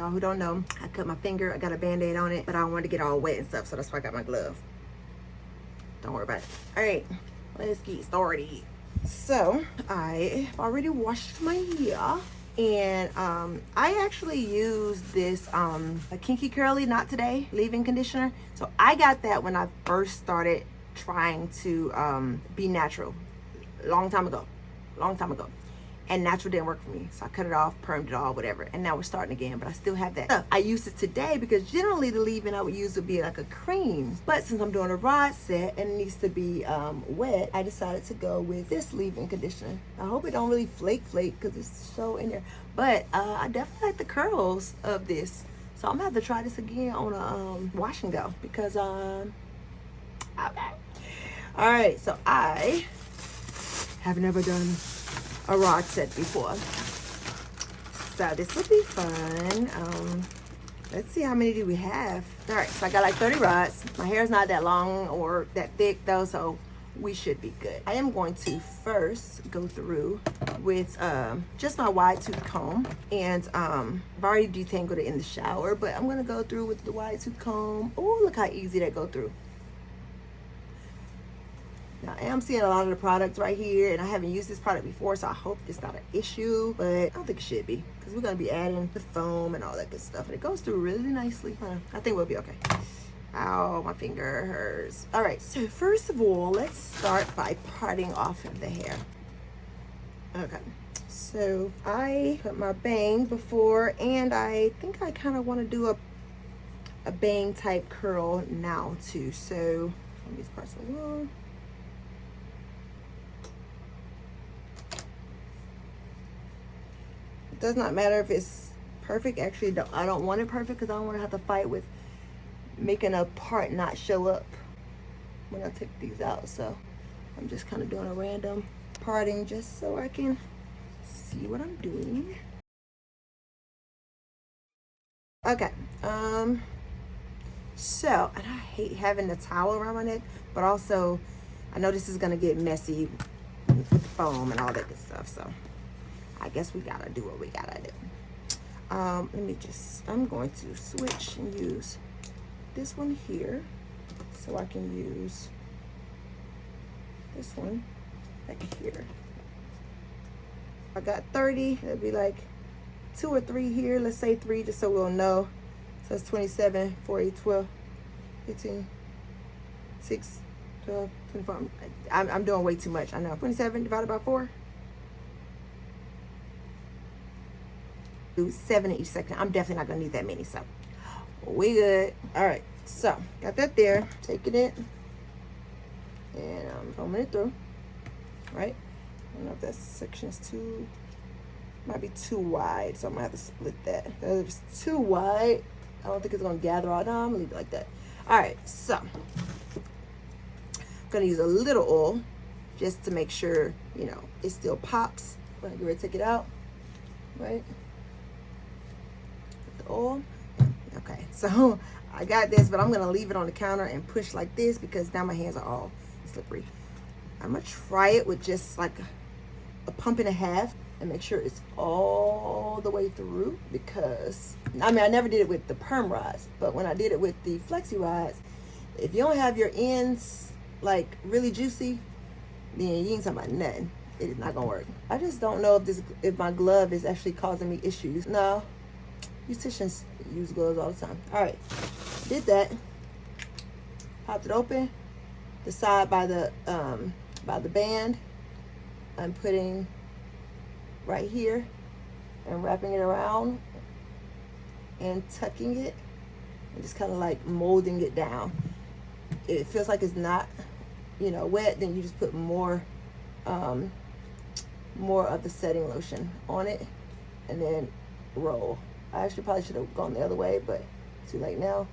y'all who don't know, I cut my finger. I got a band-aid on it, but I don't want to get all wet and stuff, so that's why I got my glove. Don't worry about it. All right, let's get started. So I've already washed my hair, and I actually use this a Kinky Curly Not Today leave-in conditioner. So I got that when I first started trying to be natural, long time ago, and natural didn't work for me, so I cut it off, permed it all, whatever, and now we're starting again. But I still have that. I used it today because generally the leave-in I would use would be like a cream, but since I'm doing a rod set and it needs to be wet, I decided to go with this leave-in conditioner. I hope it don't really flake because it's so in there, but I definitely like the curls of this, so I'm gonna have to try this again on a wash and go because okay. All right, so I have never done a rod set before, so this will be fun. Let's see, how many do we have? All right, so I got like 30 rods. My hair is not that long or that thick though, so we should be good. I am going to first go through with just my wide tooth comb, and I've already detangled it in the shower, but I'm gonna go through with the wide tooth comb. Oh, look how easy that go through. Now, I am seeing a lot of the products right here, and I haven't used this product before, so I hope it's not an issue, but I don't think it should be, because we're going to be adding the foam and all that good stuff, and it goes through really nicely. I think we'll be okay. Ow, my finger hurts. All right, so first of all, let's start by parting off of the hair. Okay, so I put my bang before, and I think I kind of want to do a bang type curl now too, so these parts are long. It does not matter if it's perfect. Actually, I don't want it perfect because I don't want to have to fight with making a part not show up when I take these out. So I'm just kind of doing a random parting just so I can see what I'm doing. Okay, so, and I hate having the towel around my neck, but also I know this is gonna get messy with the foam and all that good stuff, so I guess we gotta do what we gotta do. I'm going to switch and use this one here, so I can use this one back here. I got 30, it'll be like 2 or 3 here. Let's say 3 just so we'll know. So it's 27, 4, 8, 12, 15, 6, 12, 24. I'm doing way too much, I know. 27 divided by 4. Do 7 in each section. I'm definitely not gonna need that many, so we good. All right, so got that there. Taking it and I'm combing it through. Right? I don't know if that section's too, might be too wide, so I'm gonna have to split that. If it's too wide, I don't think it's gonna gather all down. I'm gonna leave it like that. All right, so I'm gonna use a little oil just to make sure, you know, it still pops when I get ready to take it out, right? The oil. Okay, so I got this, but I'm gonna leave it on the counter and push like this because now my hands are all slippery. I'm gonna try it with just like a pump and a half and make sure it's all the way through, because I mean, I never did it with the perm rods, but when I did it with the flexi rods, if you don't have your ends like really juicy, then you ain't talking about nothing. It is not gonna work. I just don't know if my glove is actually causing me issues. No, beauticians use gloves all the time. All right, did that. Popped it open. The side by the band, I'm putting right here and wrapping it around and tucking it and just kind of like molding it down. If it feels like it's not, you know, wet, then you just put more of the setting lotion on it and then roll. I actually probably should have gone the other way, but too late now.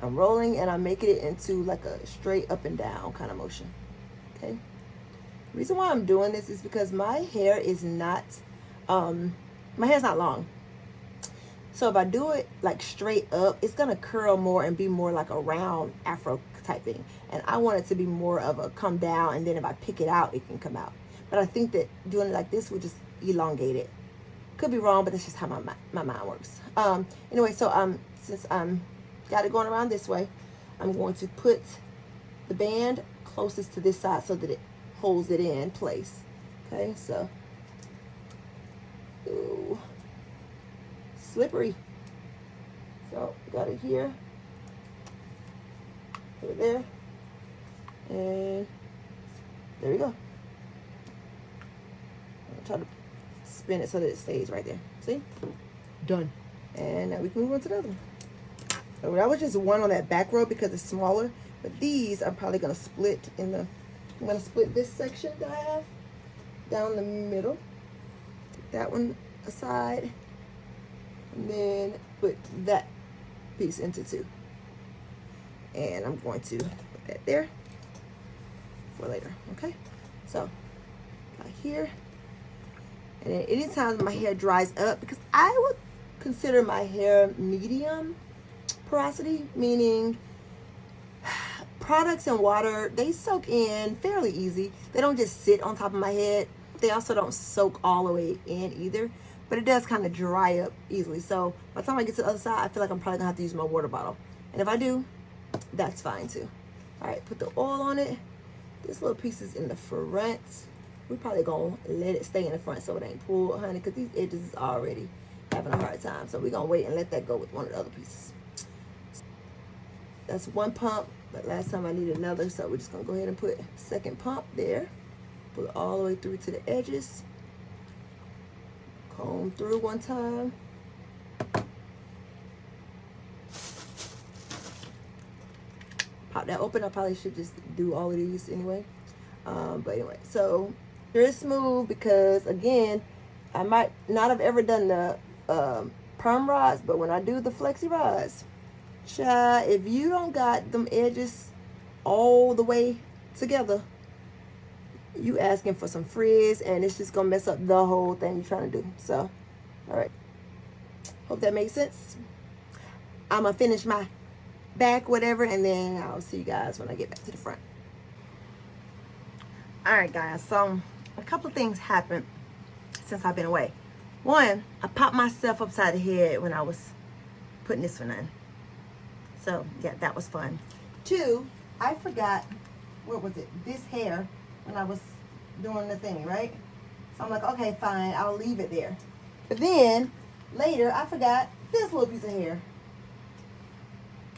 I'm rolling and I'm making it into like a straight up and down kind of motion. Okay. The reason why I'm doing this is because my hair is not, my hair's not long. So if I do it like straight up, it's gonna curl more and be more like a round afro type thing. And I want it to be more of a come down, and then if I pick it out, it can come out. But I think that doing it like this would just elongate it. Could be wrong, but that's just how my mind works. Anyway, so since got it going around this way, I'm going to put the band closest to this side so that it holds it in place. Okay, so ooh, slippery. So got it here, put it there, and there we go. I'll try to spin it so that it stays right there. See? Done. And now we can move on to the other one. So that was just one on that back row because it's smaller. But these I'm probably gonna split in the. I'm gonna split this section that I have down the middle. Put that one aside, and then put that piece into two. And I'm going to put that there for later. Okay. So right here. And then anytime my hair dries up, because I would consider my hair medium porosity, meaning products and water, they soak in fairly easy. They don't just sit on top of my head. They also don't soak all the way in either, but it does kind of dry up easily. So by the time I get to the other side, I feel like I'm probably gonna have to use my water bottle. And if I do, that's fine too. All right, put the oil on it. This little piece is in the front. We're probably gonna let it stay in the front so it ain't pulled, honey, because these edges is already having a hard time. So we're gonna wait and let that go with one of the other pieces. That's one pump, but last time I needed another, so we're just gonna go ahead and put second pump there. Pull it all the way through to the edges. Comb through one time. Pop that open. I probably should just do all of these anyway. But anyway, so very smooth because again, I might not have ever done the perm rods, but when I do the flexi rods, child, if you don't got them edges all the way together, you asking for some frizz, and it's just gonna mess up the whole thing you're trying to do. So, all right, hope that makes sense. I'm gonna finish my back, whatever, and then I'll see you guys when I get back to the front. All right, guys, so a couple of things happened since I've been away. One, I popped myself upside the head when I was putting this one in. So, yeah, that was fun. Two, I forgot, what was it, this hair when I was doing the thing, right? So I'm like, okay, fine, I'll leave it there. But then, later, I forgot this little piece of hair.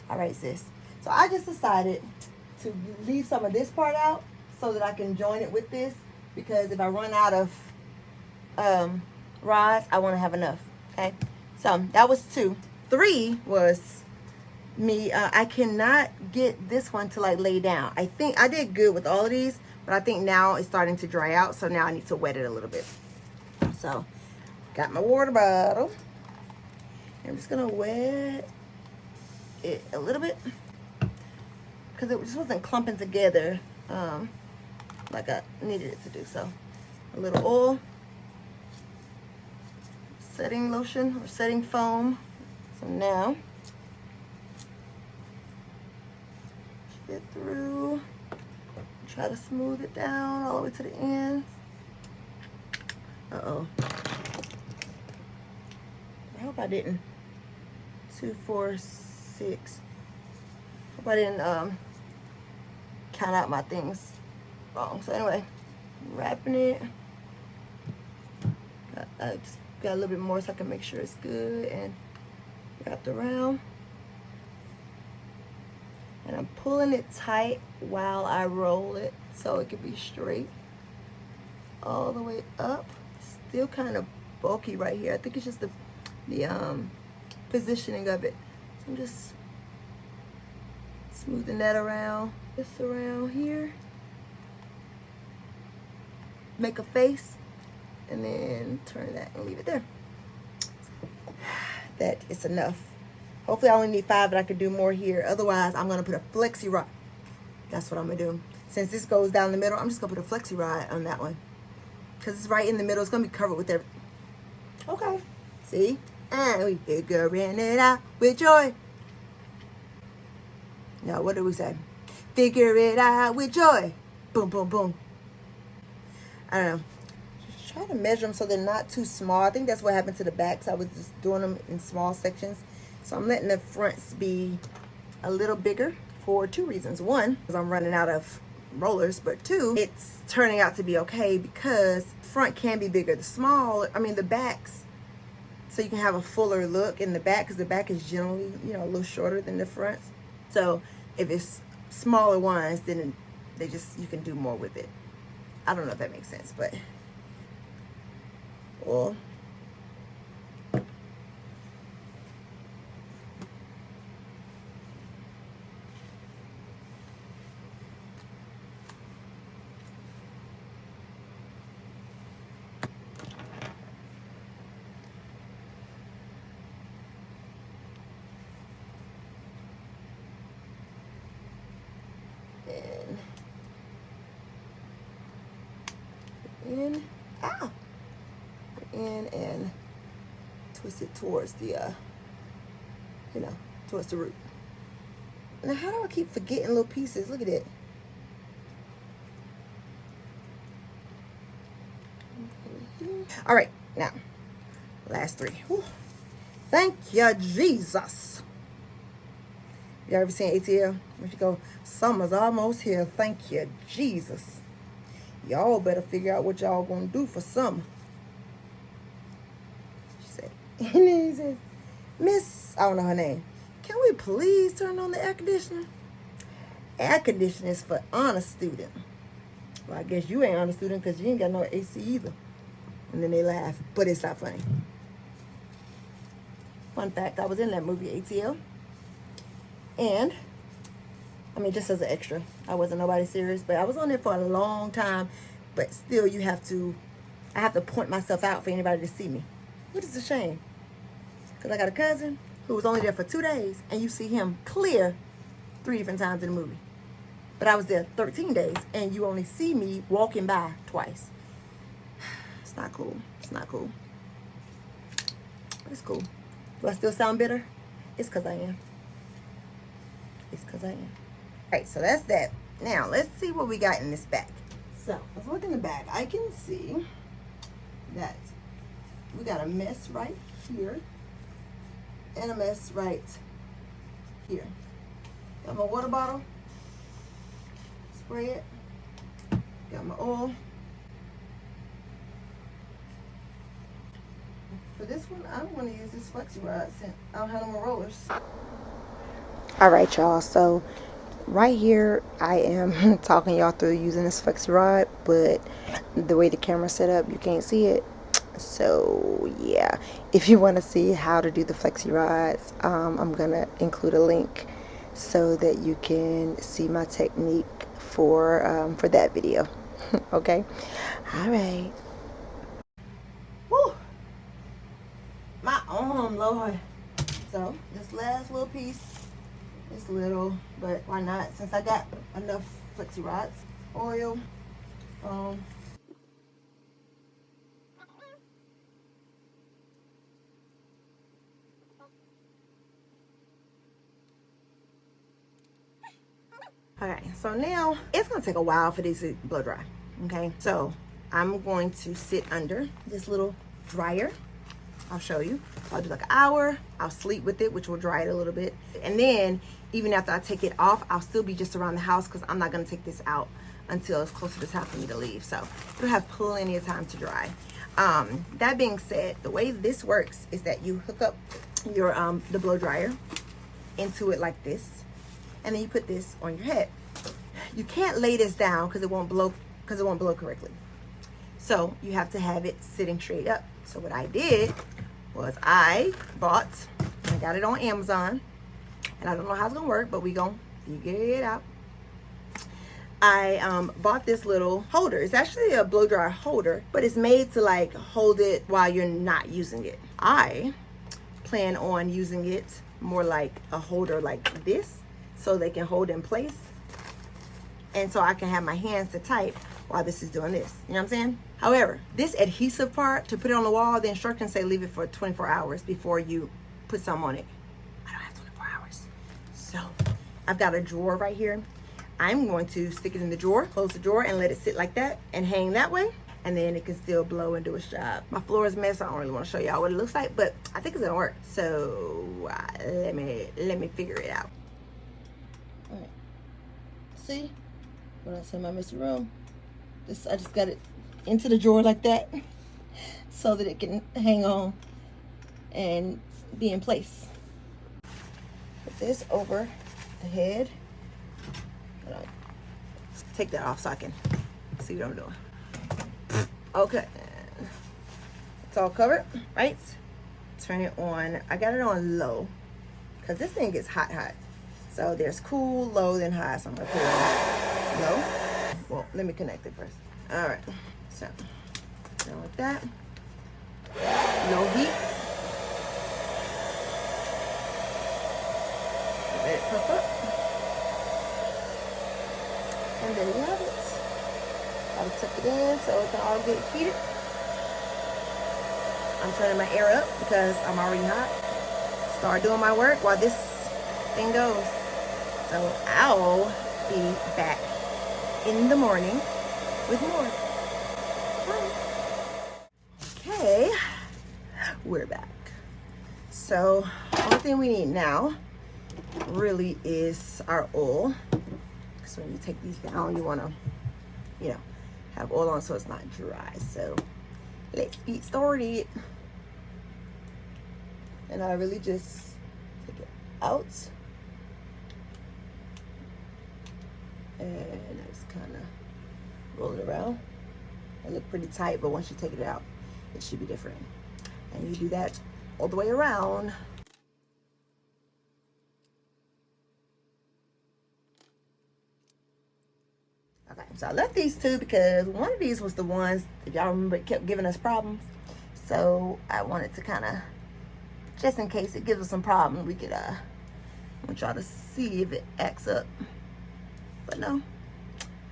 All right, sis. So I just decided to leave some of this part out so that I can join it with this, because if I run out of rods, I want to have enough. Okay, so that was two. Three was me. I cannot get this one to like lay down. I think I did good with all of these, but I think now it's starting to dry out, so now I need to wet it a little bit. So got my water bottle. I'm just gonna wet it a little bit because it just wasn't clumping together like I needed it to do. So a little oil, setting lotion or setting foam. So now get through, try to smooth it down all the way to the ends. Uh-oh, I hope I didn't 2, 4, 6. Hope I didn't count out my things wrong. So anyway, wrapping it. I just got a little bit more so I can make sure it's good and wrapped around. And I'm pulling it tight while I roll it so it can be straight all the way up. Still kind of bulky right here. I think it's just the positioning of it. So I'm just smoothing that around, this around here. Make a face and then turn that and leave it there. That is enough. Hopefully I only need 5, but I could do more here. Otherwise, I'm gonna put a flexi rod. That's what I'm gonna do. Since this goes down the middle, I'm just gonna put a flexi rod on that one. Cause it's right in the middle. It's gonna be covered with everything. Okay, see? And we figuring it out with joy. No, what did we say? Figure it out with joy. Boom, boom, boom. I don't know. Just try to measure them so they're not too small. I think that's what happened to the backs. I was just doing them in small sections. So I'm letting the fronts be a little bigger for two reasons. One, because I'm running out of rollers, but two, it's turning out to be okay because front can be bigger. The backs, so you can have a fuller look in the back, because the back is generally, you know, a little shorter than the front. So if it's smaller ones, then you can do more with it. I don't know if that makes sense, but well, in and twist it towards the towards the root. Now, how do I keep forgetting little pieces? Look at it. All right, now last three. Whew. Thank you, Jesus. You ever seen ATL? When she go, summer's almost here. Thank you, Jesus. Y'all better figure out what y'all gonna do for summer. She said, and then he says, Miss, I don't know her name, can we please turn on the air conditioner? Air conditioner is for honor student. Well, I guess you ain't honor student because you ain't got no AC either. And then they laugh, but it's not funny. Fun fact, I was in that movie ATL. And, just as an extra. I wasn't nobody serious, but I was on there for a long time. But still, I have to point myself out for anybody to see me. Which is a shame. Because I got a cousin who was only there for 2 days, and you see him clear 3 different times in the movie. But I was there 13 days, and you only see me walking by twice. It's not cool. It's not cool. It's cool. Do I still sound bitter? It's because I am. It's because I am. All right, so that's that. Now, let's see what we got in this bag. So, let's look in the bag. I can see that we got a mess right here and a mess right here. Got my water bottle. Spray it. Got my oil. For this one, I'm going to use this flexi rod since I don't have no more rollers. All right, y'all. So right here, I am talking y'all through using this flexi rod, but the way the camera's set up, you can't see it. So yeah, if you want to see how to do the flexi rods, I'm gonna include a link so that you can see my technique for that video. Okay. All right. Woo. My arm, Lord. So this last little piece. It's little, but why not? Since I got enough flexi rods, oil, okay, so now it's gonna take a while for these to blow dry. Okay, so I'm going to sit under this little dryer. I'll show you. So I'll do like an hour. I'll sleep with it, which will dry it a little bit. And then even after I take it off, I'll still be just around the house because I'm not going to take this out until it's close to the time for me to leave. So it'll have plenty of time to dry. That being said, the way this works is that you hook up your the blow dryer into it like this, and then you put this on your head. You can't lay this down because it won't blow correctly. So you have to have it sitting straight up. So what I did was I got it on Amazon, and I don't know how it's gonna work, but we gonna figure it out. I bought this little holder. It's actually a blow dryer holder, but it's made to like hold it while you're not using it. I plan on using it more like a holder like this, so they can hold in place, and so I can have my hands to type while this is doing this. You know what I'm saying? However, this adhesive part, to put it on the wall, the instructions say leave it for 24 hours before you put some on it. I don't have 24 hours. So I've got a drawer right here. I'm going to stick it in the drawer, close the drawer, and let it sit like that and hang that way. and then it can still blow and do its job. My floor is a mess. I don't really want to show y'all what it looks like, but I think it's gonna work. So let me figure it out. All right. See when I say my messy room? I just got it into the drawer like that so that it can hang on and be in place. Put this over the head. Take that off so I can see what I'm doing. Okay, it's all covered, right? Turn it on. I got it on low because this thing gets hot. So there's cool, low, then high. So I'm gonna put it on low. Well, let me connect it first. All right, so now like that. Low heat. Let it puff up. And there you have it. I'll tuck it in so it can all get heated. I'm turning my air up because I'm already hot. Start doing my work while this thing goes. So I'll be back in the morning with more. Okay, we're back. So only thing we need now really is our oil. So when you take these down, you want to, you know, have oil on so it's not dry. So let's get started. And I really just take it out. And I just kind of roll it around. It look pretty tight, but once you take it out, it should be different. And you do that all the way around. Okay, so I left these two because one of these was the ones that y'all remember it kept giving us problems. So I wanted to kind of, just in case it gives us some problems, we could want y'all to see if it acts up. But no,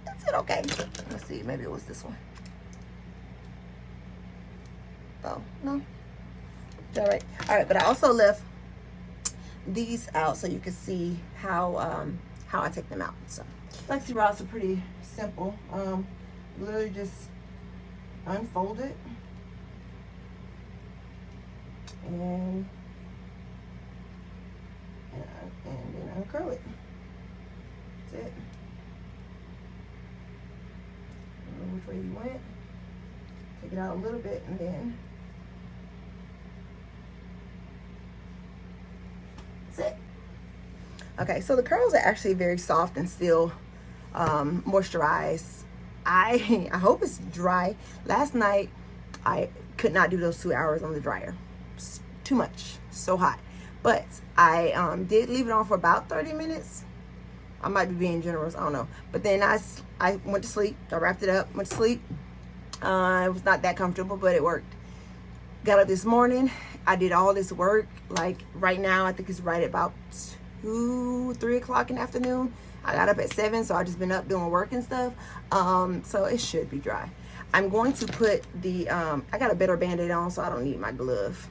that's it. Okay, let's see, maybe it was this one. Oh no, all right, but I also left these out so you can see how I take them out. So flexi rods are pretty simple. Literally just unfold it and then uncurl it. That's it. I don't know which way you went. Take it out a little bit and then that's it. Okay, so the curls are actually very soft and still moisturized. I hope it's dry. Last night I could not do those 2 hours on the dryer. It's too much, so hot. But I did leave it on for about 30 minutes. I might be being generous, I don't know. But then I went to sleep. I wrapped it up, went to sleep. It was not that comfortable, but it worked. Got up this morning. I did all this work. Like right now, I think it's right at about 2, 3 o'clock in the afternoon. I got up at 7, so I've just been up doing work and stuff. So it should be dry. I'm going to put the, I got a better Band-Aid on, so I don't need my glove.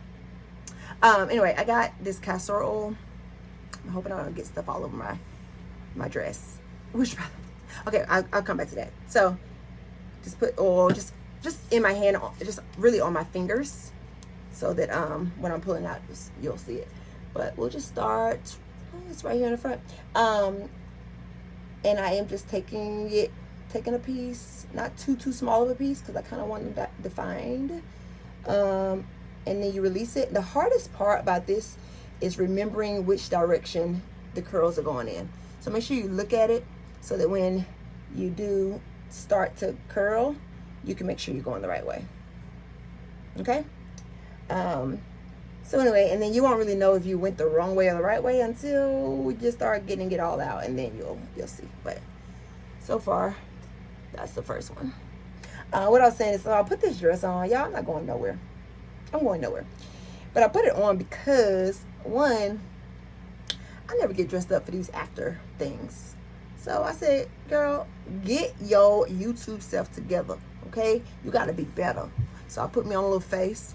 Anyway, I got this castor oil. I'm hoping I don't get stuff all over my dress. Okay, I'll come back to that. So just put oil just in my hand, just really on my fingers, so that when I'm pulling out, you'll see it. But we'll just start. It's right here in the front. And I am just taking a piece, not too small of a piece, because I kind of want that defined. And then you release it. The hardest part about this is remembering which direction the curls are going in. So make sure you look at it so that when you do start to curl, you can make sure you're going the right way. Okay? So anyway, and then you won't really know if you went the wrong way or the right way until we just start getting it all out, and then you'll see. But so far, that's the first one. What I was saying is, so I'll put this dress on. Y'all, I'm not going nowhere. I'm going nowhere. But I put it on because, one, I never get dressed up for these after things. So I said, girl, get your YouTube self together, okay? You got to be better. So I put me on a little face.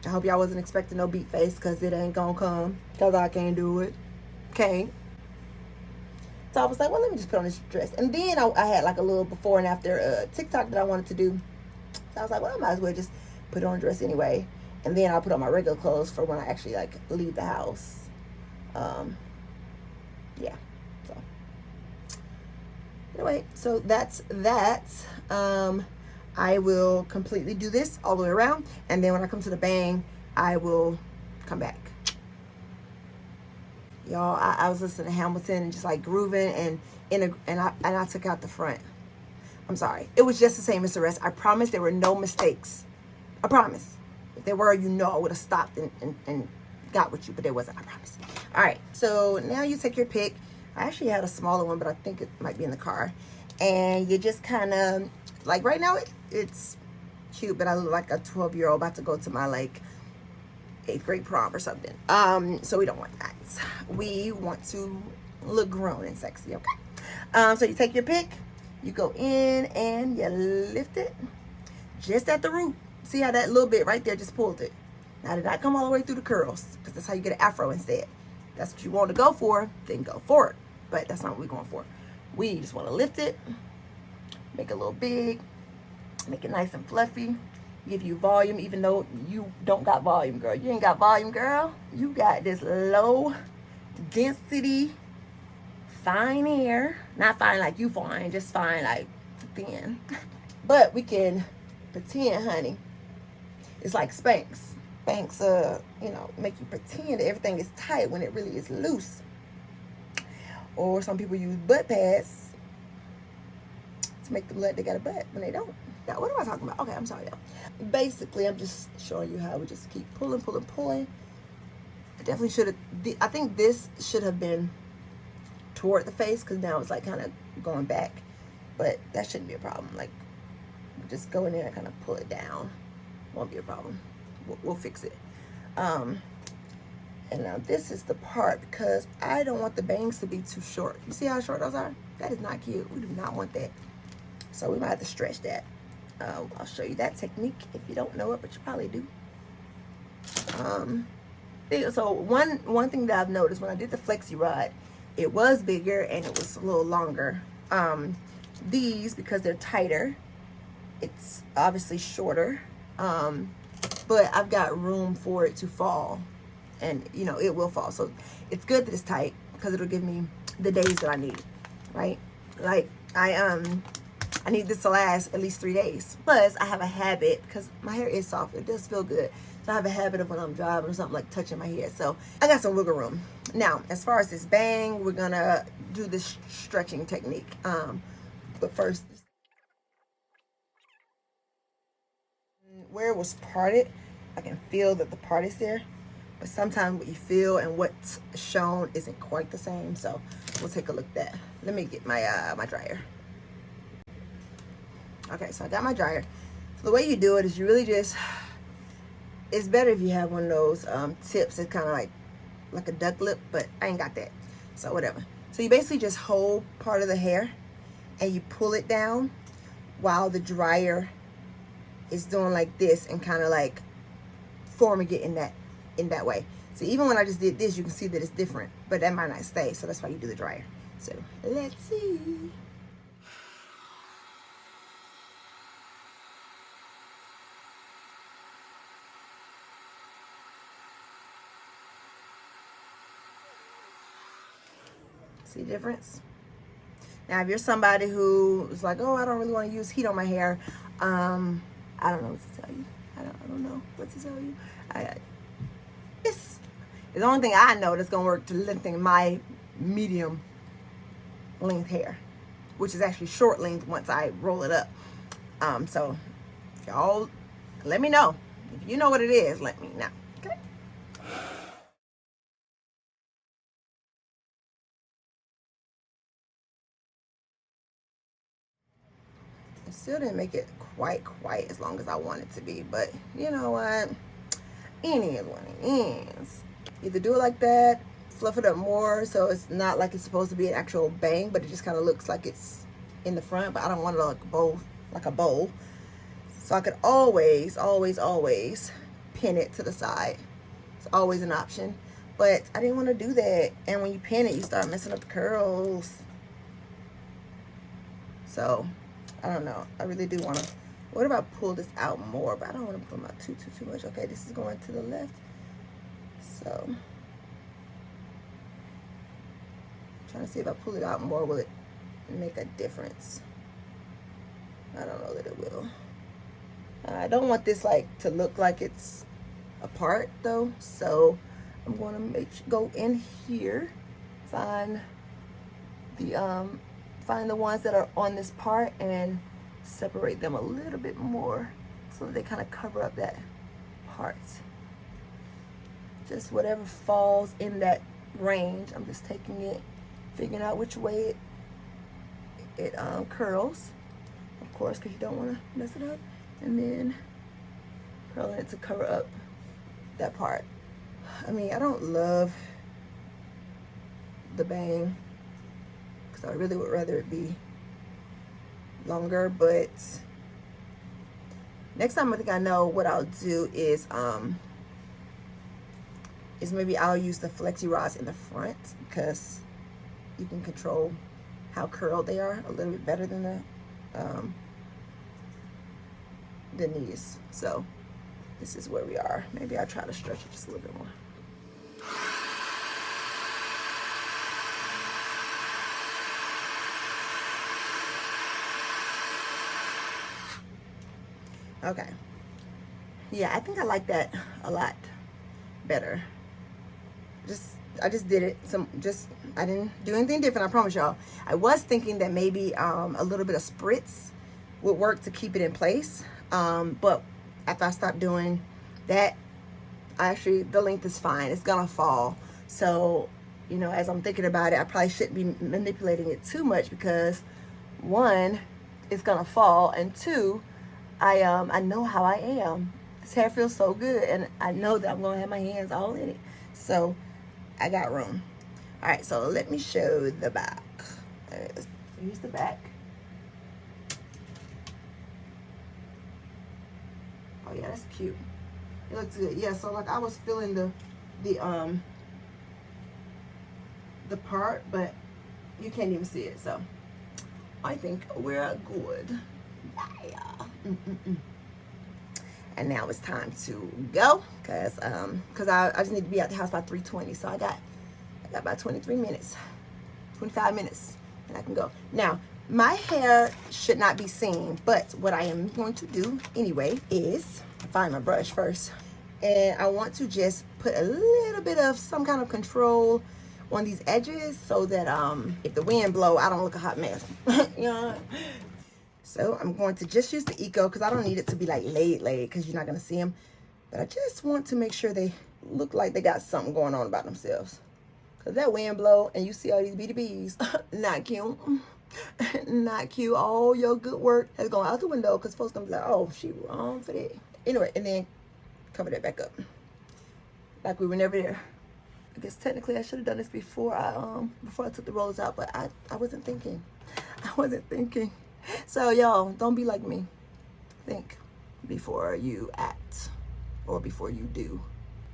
I hope y'all wasn't expecting no beat face, because it ain't gonna come, because I can't do it. Can't. So I was like, well, let me just put on this dress. And then I had like a little before and after TikTok that I wanted to do. So I was like, well, I might as well just put on a dress anyway. And then I'll put on my regular clothes for when I actually like leave the house. Yeah, so anyway, so that's that. I will completely do this all the way around, and then when I come to the bang, I will come back. Y'all, I was listening to Hamilton and just like grooving, and I took out the front. I'm sorry, it was just the same as the rest. I promise there were no mistakes. I promise. If there were, you know, I would have stopped and got with you, but there wasn't. I promise. All right, so now you take your pick. I actually had a smaller one, but I think it might be in the car. And you just kind of, like right now, it's cute, but I look like a 12-year-old about to go to my like 8th grade prom or something. So we don't want that. We want to look grown and sexy, okay? So you take your pick, you go in and you lift it just at the root. See how that little bit right there just pulled it? Now did not come all the way through the curls, because that's how you get an afro instead. That's what you want to go for, then go for it. But that's not what we're going for. We just want to lift it, make it a little big, make it nice and fluffy, give you volume, even though you don't got volume, girl. You ain't got volume, girl. You got this low density, fine hair. Not fine like you fine, just fine like thin. But we can pretend, honey, it's like Spanx. Spanx, you know, make you pretend that everything is tight when it really is loose. Or some people use butt pads to make them look like they got a butt when they don't. Yeah, what am I talking about? Okay, I'm sorry, y'all. Basically, I'm just showing you how we just keep pulling, pulling, pulling. I definitely should have, I think this should have been toward the face, because now it's like kind of going back. But that shouldn't be a problem. Like, just go in there and kind of pull it down. Won't be a problem. We'll fix it. And now this is the part, because I don't want the bangs to be too short. You see how short those are? That is not cute. We do not want that. So we might have to stretch that. I'll show you that technique if you don't know it, but you probably do. So one thing that I've noticed when I did the flexi rod, it was bigger and it was a little longer. These, because they're tighter, it's obviously shorter. But I've got room for it to fall, and you know it will fall. So it's good that it's tight, because it'll give me the days that I need, right? Like I need this to last at least 3 days. Plus I have a habit, because my hair is soft, it does feel good. So I have a habit of when I'm driving or something, like touching my hair. So I got some wiggle room. Now, as far as this bang, we're gonna do this stretching technique. But first, where it was parted, I can feel that the part is there, but sometimes what you feel and what's shown isn't quite the same. So we'll take a look at that. Let me get my my dryer. Okay, so I got my dryer. So the way you do it is you really just, it's better if you have one of those tips that's kind of like a duck lip, but I ain't got that, so whatever. So you basically just hold part of the hair and you pull it down while the dryer is doing like this and kind of like forming it in that way. So even when I just did this, you can see that it's different, but that might not stay. So that's why you do the dryer. So let's see. See the difference? Now, if you're somebody who is like, oh, I don't really want to use heat on my hair, I don't know what to tell you. I don't know what to tell you. This is the only thing I know that's gonna work to lengthen my medium length hair, which is actually short length once I roll it up. So if y'all let me know. If you know what it is, let me know. Okay. I still didn't make it quite as long as I want it to be, but you know what? Any is what it is. Either do it like that, fluff it up more so it's not like it's supposed to be an actual bang, but it just kind of looks like it's in the front, but I don't want it like a bowl. So I could always pin it to the side. It's always an option, but I didn't want to do that. And when you pin it, you start messing up the curls. So I don't know. I really do want to What if I pull this out more? But I don't want to pull them out too much. Okay, this is going to the left. So, I'm trying to see if I pull it out more, will it make a difference? I don't know that it will. I don't want this like to look like it's apart though, so I'm going to go in here, find the ones that are on this part and separate them a little bit more so that they kind of cover up that part. Just whatever falls in that range, I'm just taking it, figuring out which way it curls, of course, because you don't want to mess it up, and then curling it to cover up that part. I mean, I don't love the bang because I really would rather it be longer, but next time I think I know what I'll do is maybe I'll use the flexi rods in the front because you can control how curled they are a little bit better than these. So this is where we are. Maybe I'll try to stretch it just a little bit more. Okay. Yeah, I think I like that a lot better. I just did it. I didn't do anything different, I promise y'all. I was thinking that maybe a little bit of spritz would work to keep it in place. But after I stopped doing that, the length is fine. It's gonna fall. So, you know, as I'm thinking about it, I probably shouldn't be manipulating it too much because one, it's gonna fall, and two, I know how I am. This hair feels so good, and I know that I'm gonna have my hands all in it. So I got room. All right, so let me show the back. All right, let's use the back. Oh yeah, that's cute. It looks good. Yeah, so like I was feeling the part, but you can't even see it. So I think we're good. Yeah. And now it's time to go, cause I just need to be at the house by 3:20. So I got about 23 minutes, 25 minutes, and I can go. Now my hair should not be seen, but what I am going to do anyway is find my brush first, and I want to just put a little bit of some kind of control on these edges so that if the wind blow, I don't look a hot mess. You know. So I'm going to just use the Eco because I don't need it to be like laid because you're not going to see them. But I just want to make sure they look like they got something going on about themselves. Because that wind blow and you see all these BDBs, not cute. Not cute. All your good work has gone out the window because folks going to be like, oh, she wrong for that. Anyway, and then cover that back up. Like we were never there. I guess technically I should have done this before I took the rollers out, but I wasn't thinking. I wasn't thinking. So y'all, don't be like me. Think before you act or before you do.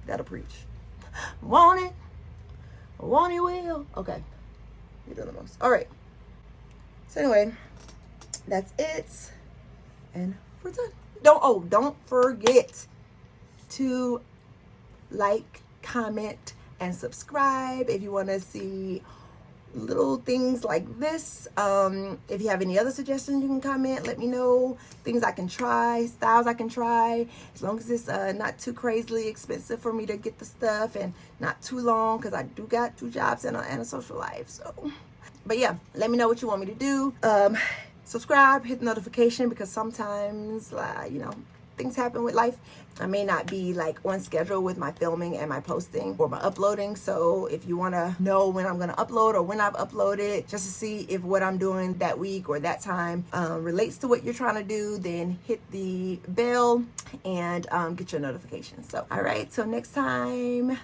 That'll preach. Want it? Want it will? Okay. You're doing the most. All right. So anyway, that's it. And we're done. Don't forget to like, comment, and subscribe if you want to see little things like this. If you have any other suggestions, you can comment. Let me know things I can try, styles I can try, as long as it's not too crazily expensive for me to get the stuff and not too long, because I do got 2 jobs and a social life. So but yeah, let me know what you want me to do. Subscribe, hit the notification, because sometimes you know, things happen with life. I may not be like on schedule with my filming and my posting or my uploading. So if you want to know when I'm going to upload or when I've uploaded, just to see if what I'm doing that week or that time relates to what you're trying to do, then hit the bell and get your notifications. So all right, till next time.